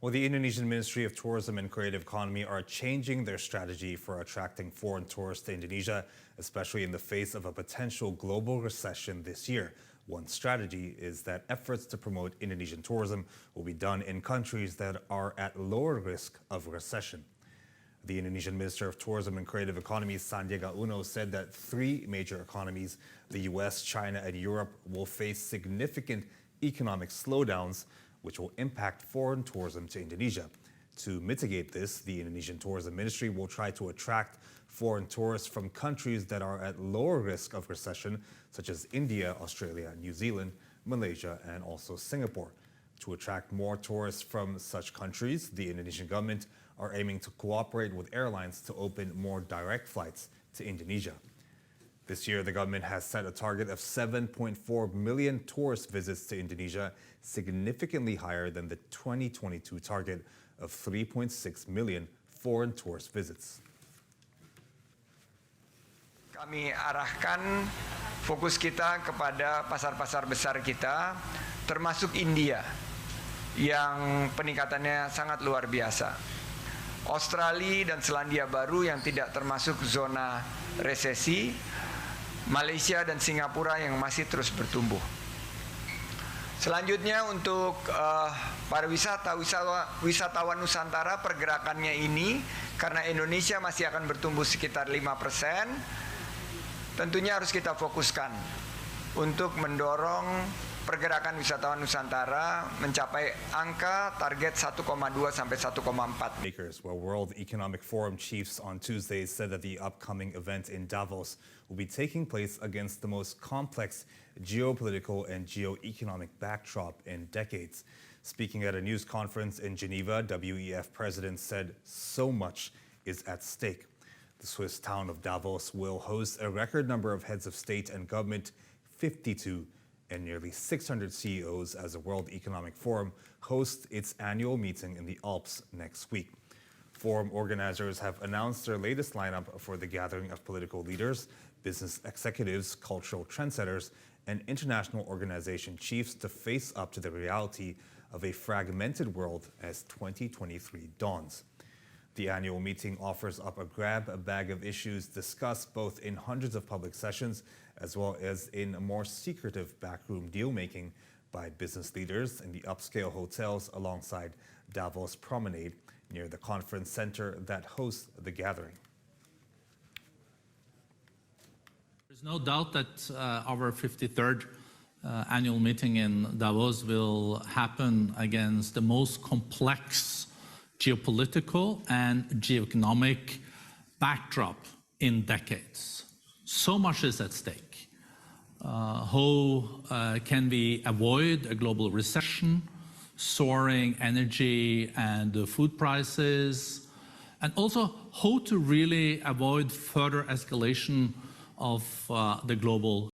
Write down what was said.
Well, the Indonesian Ministry of Tourism and Creative Economy are changing their strategy for attracting foreign tourists to Indonesia, especially in the face of a potential global recession this year. One strategy is that efforts to promote Indonesian tourism will be done in countries that are at lower risk of recession. The Indonesian Minister of Tourism and Creative Economy, Sandiaga Uno, said that three major economies, the US, China, and Europe, will face significant economic slowdowns, which will impact foreign tourism to Indonesia. To mitigate this, the Indonesian Tourism Ministry will try to attract foreign tourists from countries that are at lower risk of recession, such as India, Australia, New Zealand, Malaysia, and also Singapore. To attract more tourists from such countries, the Indonesian government are aiming to cooperate with airlines to open more direct flights to Indonesia. This year, the government has set a target of 7.4 million tourist visits to Indonesia, significantly higher than the 2022 target of 3.6 million foreign tourist visits. Kami arahkan fokus kita kepada pasar-pasar besar kita, termasuk India, yang peningkatannya sangat luar biasa. Australia dan Selandia Baru yang tidak termasuk zona resesi, Malaysia dan Singapura yang masih terus bertumbuh. Selanjutnya untuk para wisatawan Nusantara, pergerakannya ini karena Indonesia masih akan bertumbuh sekitar 5%, tentunya harus kita fokuskan untuk mendorong pergerakan wisatawan Nusantara mencapai angka target 1,2 sampai 1,4. Well, World Economic Forum chiefs on Tuesday said that the upcoming event in Davos will be taking place against the most complex geopolitical and geo-economic backdrop in decades. Speaking at a news conference in Geneva, WEF president said so much is at stake. The Swiss town of Davos will host a record number of heads of state and government, 52 and nearly 600 CEOs, as the World Economic Forum hosts its annual meeting in the Alps next week. Forum organizers have announced their latest lineup for the gathering of political leaders, business executives, cultural trendsetters, and international organization chiefs to face up to the reality of a fragmented world as 2023 dawns. The annual meeting offers up a grab bag of issues discussed both in hundreds of public sessions as well as in more secretive backroom deal-making by business leaders in the upscale hotels alongside Davos Promenade near the conference center that hosts the gathering. There's no doubt that our 53rd annual meeting in Davos will happen against the most complex geopolitical and geoeconomic backdrop in decades. So much is at stake. How can we avoid a global recession, soaring energy and food prices, and also how to really avoid further escalation of the global